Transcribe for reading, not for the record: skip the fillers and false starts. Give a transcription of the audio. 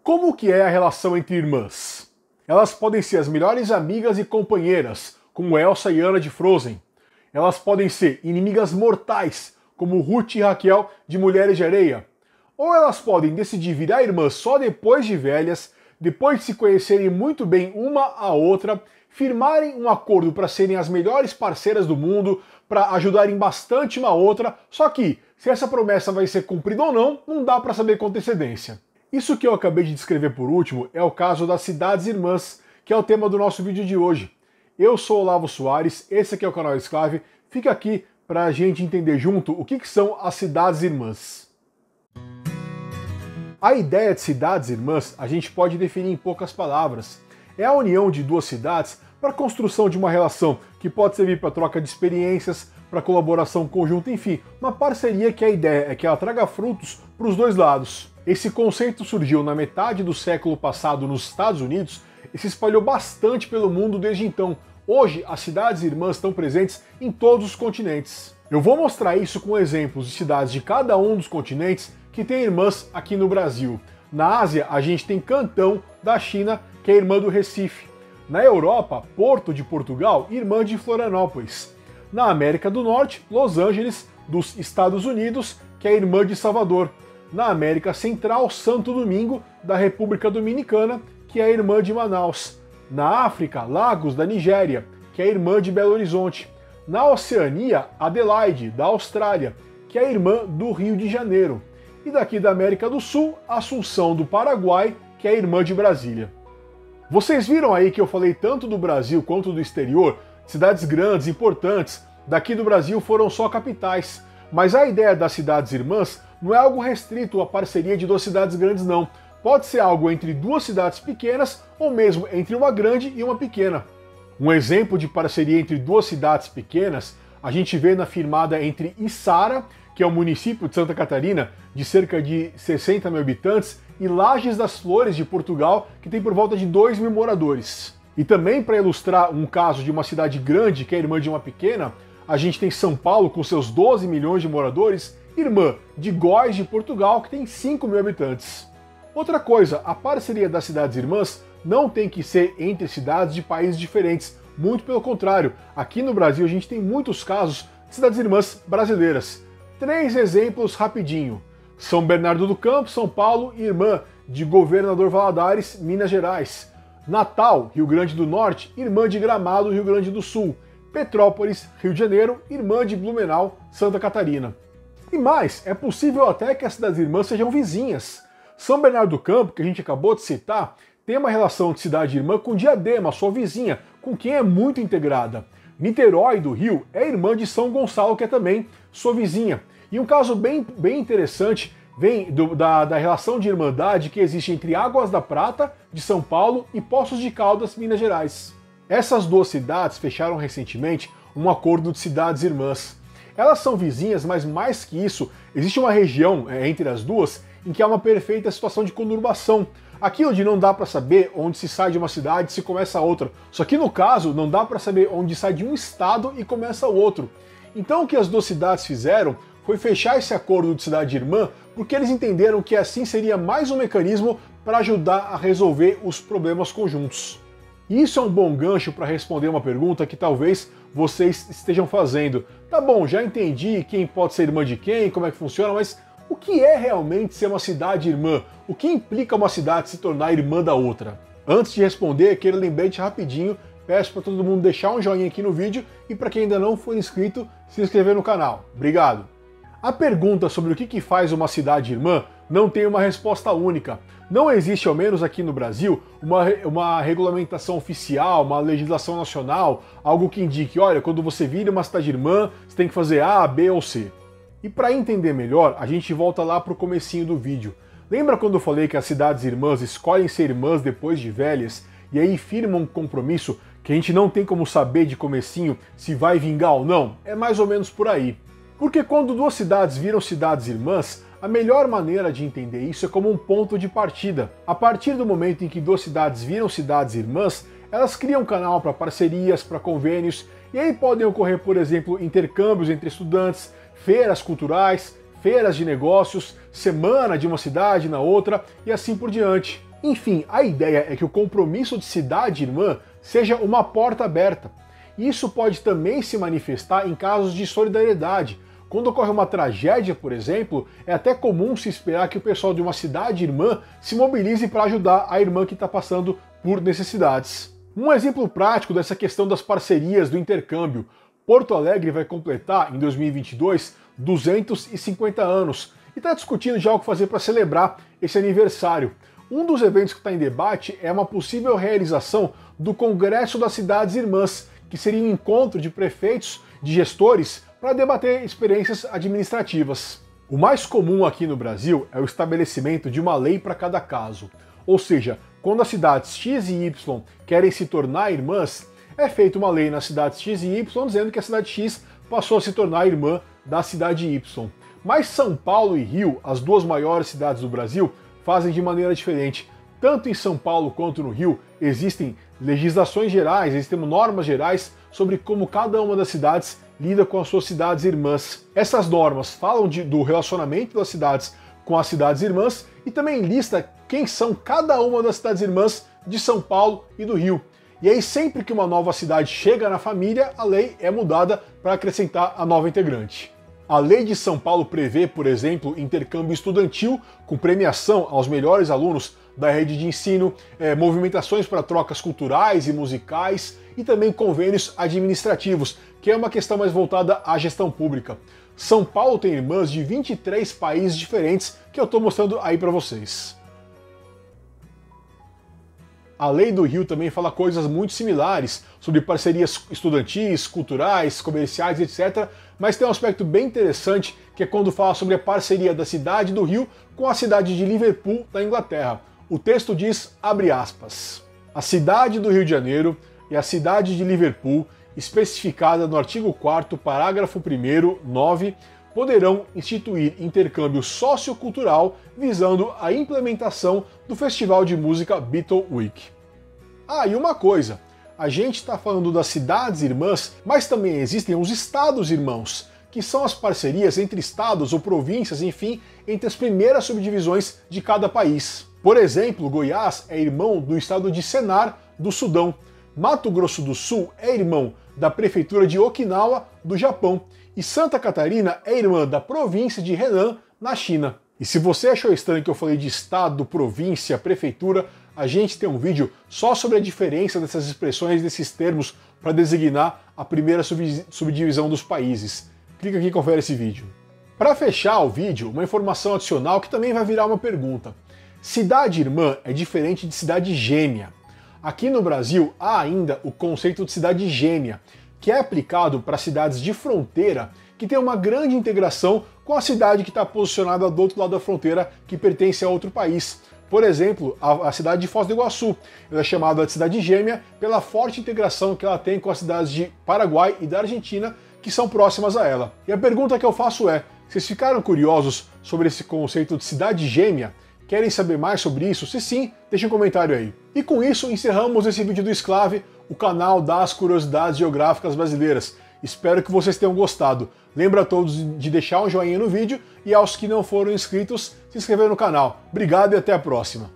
Como que é a relação entre irmãs? Elas podem ser as melhores amigas e companheiras, como Elsa e Anna de Frozen. Elas podem ser inimigas mortais, como Ruth e Raquel de Mulheres de Areia. Ou elas podem decidir virar irmãs só depois de velhas, depois de se conhecerem muito bem uma a outra, firmarem um acordo para serem as melhores parceiras do mundo, para ajudarem bastante uma outra, só que se essa promessa vai ser cumprida ou não, não dá para saber com antecedência. Isso que eu acabei de descrever por último é o caso das cidades irmãs, que é o tema do nosso vídeo de hoje. Eu sou Olavo Soares, esse aqui é o canal Exclave, fica aqui para a gente entender junto o que são as cidades irmãs. A ideia de cidades irmãs a gente pode definir em poucas palavras. É a união de duas cidades para a construção de uma relação que pode servir para troca de experiências, para colaboração conjunta, enfim, uma parceria que a ideia é que ela traga frutos para os dois lados. Esse conceito surgiu na metade do século passado nos Estados Unidos e se espalhou bastante pelo mundo desde então. Hoje, as cidades irmãs estão presentes em todos os continentes. Eu vou mostrar isso com exemplos de cidades de cada um dos continentes que têm irmãs aqui no Brasil. Na Ásia, a gente tem Cantão, da China, que é irmã do Recife. Na Europa, Porto de Portugal, irmã de Florianópolis. Na América do Norte, Los Angeles, dos Estados Unidos, que é irmã de Salvador. Na América Central, Santo Domingo, da República Dominicana, que é irmã de Manaus. Na África, Lagos, da Nigéria, que é irmã de Belo Horizonte. Na Oceania, Adelaide, da Austrália, que é irmã do Rio de Janeiro. E daqui da América do Sul, Assunção do Paraguai, que é irmã de Brasília. Vocês viram aí que eu falei tanto do Brasil quanto do exterior, cidades grandes, importantes. Daqui do Brasil foram só capitais. Mas a ideia das cidades irmãs não é algo restrito à parceria de duas cidades grandes, não. Pode ser algo entre duas cidades pequenas ou mesmo entre uma grande e uma pequena. Um exemplo de parceria entre duas cidades pequenas a gente vê na firmada entre Içara, que é um município de Santa Catarina de cerca de 60 mil habitantes, e Lajes das Flores de Portugal, que tem por volta de 2 mil moradores. E também para ilustrar um caso de uma cidade grande que é irmã de uma pequena, a gente tem São Paulo com seus 12 milhões de moradores, irmã de Góis de Portugal, que tem 5 mil habitantes. Outra coisa, a parceria das cidades irmãs não tem que ser entre cidades de países diferentes, muito pelo contrário. Aqui no Brasil a gente tem muitos casos de cidades irmãs brasileiras. 3 exemplos rapidinho. São Bernardo do Campo, São Paulo, irmã de Governador Valadares, Minas Gerais. Natal, Rio Grande do Norte, irmã de Gramado, Rio Grande do Sul. Petrópolis, Rio de Janeiro, irmã de Blumenau, Santa Catarina. E mais, é possível até que as cidades irmãs sejam vizinhas. São Bernardo do Campo, que a gente acabou de citar, tem uma relação de cidade irmã com Diadema, sua vizinha, com quem é muito integrada. Niterói, do Rio, é irmã de São Gonçalo, que é também sua vizinha. E um caso bem interessante vem da relação de irmandade que existe entre Águas da Prata, de São Paulo, e Poços de Caldas, Minas Gerais. Essas duas cidades fecharam recentemente um acordo de cidades irmãs. Elas são vizinhas, mas mais que isso, existe uma região entre as duas em que há uma perfeita situação de conurbação. Aqui onde não dá para saber onde se sai de uma cidade e se começa a outra. Só que no caso, não dá para saber onde sai de um estado e começa o outro. Então o que as duas cidades fizeram foi fechar esse acordo de cidade irmã porque eles entenderam que assim seria mais um mecanismo para ajudar a resolver os problemas conjuntos. E isso é um bom gancho para responder uma pergunta que talvez vocês estejam fazendo. Tá bom, já entendi quem pode ser irmã de quem, como é que funciona, mas o que é realmente ser uma cidade irmã? O que implica uma cidade se tornar irmã da outra? Antes de responder, aquele lembrete rapidinho, peço para todo mundo deixar um joinha aqui no vídeo e para quem ainda não for inscrito, se inscrever no canal. Obrigado! A pergunta sobre o que faz uma cidade irmã não tem uma resposta única. Não existe, ao menos aqui no Brasil, uma regulamentação oficial, uma legislação nacional, algo que indique, olha, quando você vira uma cidade irmã, você tem que fazer A, B ou C. E para entender melhor, a gente volta lá para o comecinho do vídeo. Lembra quando eu falei que as cidades irmãs escolhem ser irmãs depois de velhas e aí firmam um compromisso que a gente não tem como saber de comecinho se vai vingar ou não? É mais ou menos por aí. Porque quando duas cidades viram cidades irmãs, a melhor maneira de entender isso é como um ponto de partida. A partir do momento em que duas cidades viram cidades irmãs, elas criam um canal para parcerias, para convênios, e aí podem ocorrer, por exemplo, intercâmbios entre estudantes, feiras culturais, feiras de negócios, semana de uma cidade na outra e assim por diante. Enfim, a ideia é que o compromisso de cidade irmã seja uma porta aberta. Isso pode também se manifestar em casos de solidariedade. Quando ocorre uma tragédia, por exemplo, é até comum se esperar que o pessoal de uma cidade irmã se mobilize para ajudar a irmã que está passando por necessidades. Um exemplo prático dessa questão das parcerias do intercâmbio. Porto Alegre vai completar, em 2022, 250 anos e está discutindo já o que fazer para celebrar esse aniversário. Um dos eventos que está em debate é uma possível realização do Congresso das Cidades Irmãs, que seria um encontro de prefeitos, de gestores, para debater experiências administrativas. O mais comum aqui no Brasil é o estabelecimento de uma lei para cada caso. Ou seja, quando as cidades X e Y querem se tornar irmãs, é feita uma lei nas cidades X e Y dizendo que a cidade X passou a se tornar irmã da cidade Y. Mas São Paulo e Rio, as duas maiores cidades do Brasil, fazem de maneira diferente. Tanto em São Paulo quanto no Rio existem legislações gerais, existem normas gerais sobre como cada uma das cidades lida com as suas cidades irmãs. Essas normas falam do relacionamento das cidades com as cidades irmãs e também lista quem são cada uma das cidades irmãs de São Paulo e do Rio. E aí sempre que uma nova cidade chega na família, a lei é mudada para acrescentar a nova integrante. A lei de São Paulo prevê, por exemplo, intercâmbio estudantil com premiação aos melhores alunos da rede de ensino, movimentações para trocas culturais e musicais e também convênios administrativos, que é uma questão mais voltada à gestão pública. São Paulo tem irmãs de 23 países diferentes que eu estou mostrando aí para vocês. A lei do Rio também fala coisas muito similares sobre parcerias estudantis, culturais, comerciais, etc. Mas tem um aspecto bem interessante que é quando fala sobre a parceria da cidade do Rio com a cidade de Liverpool, na Inglaterra. O texto diz, abre aspas, a cidade do Rio de Janeiro e a cidade de Liverpool, especificada no artigo 4º, parágrafo 1º, 9, poderão instituir intercâmbio sociocultural visando a implementação do festival de música Beatle Week. Ah, e uma coisa, a gente está falando das cidades irmãs, mas também existem os estados irmãos, que são as parcerias entre estados ou províncias, enfim, entre as primeiras subdivisões de cada país. Por exemplo, Goiás é irmão do estado de Sennar, do Sudão. Mato Grosso do Sul é irmão da prefeitura de Okinawa, do Japão. E Santa Catarina é irmã da província de Henan, na China. E se você achou estranho que eu falei de estado, província, prefeitura, a gente tem um vídeo só sobre a diferença dessas expressões, desses termos, para designar a primeira subdivisão dos países. Clica aqui e confere esse vídeo. Para fechar o vídeo, uma informação adicional que também vai virar uma pergunta. Cidade irmã é diferente de cidade gêmea. Aqui no Brasil há ainda o conceito de cidade gêmea, que é aplicado para cidades de fronteira que tem uma grande integração com a cidade que está posicionada do outro lado da fronteira, que pertence a outro país. Por exemplo, a cidade de Foz do Iguaçu, ela é chamada de cidade gêmea pela forte integração que ela tem com as cidades de Paraguai e da Argentina, que são próximas a ela. E a pergunta que eu faço é, vocês ficaram curiosos sobre esse conceito de cidade gêmea? Querem saber mais sobre isso? Se sim, deixe um comentário aí. E com isso, encerramos esse vídeo do Exclave, o canal das curiosidades geográficas brasileiras. Espero que vocês tenham gostado. Lembra a todos de deixar um joinha no vídeo e aos que não foram inscritos, se inscrever no canal. Obrigado e até a próxima.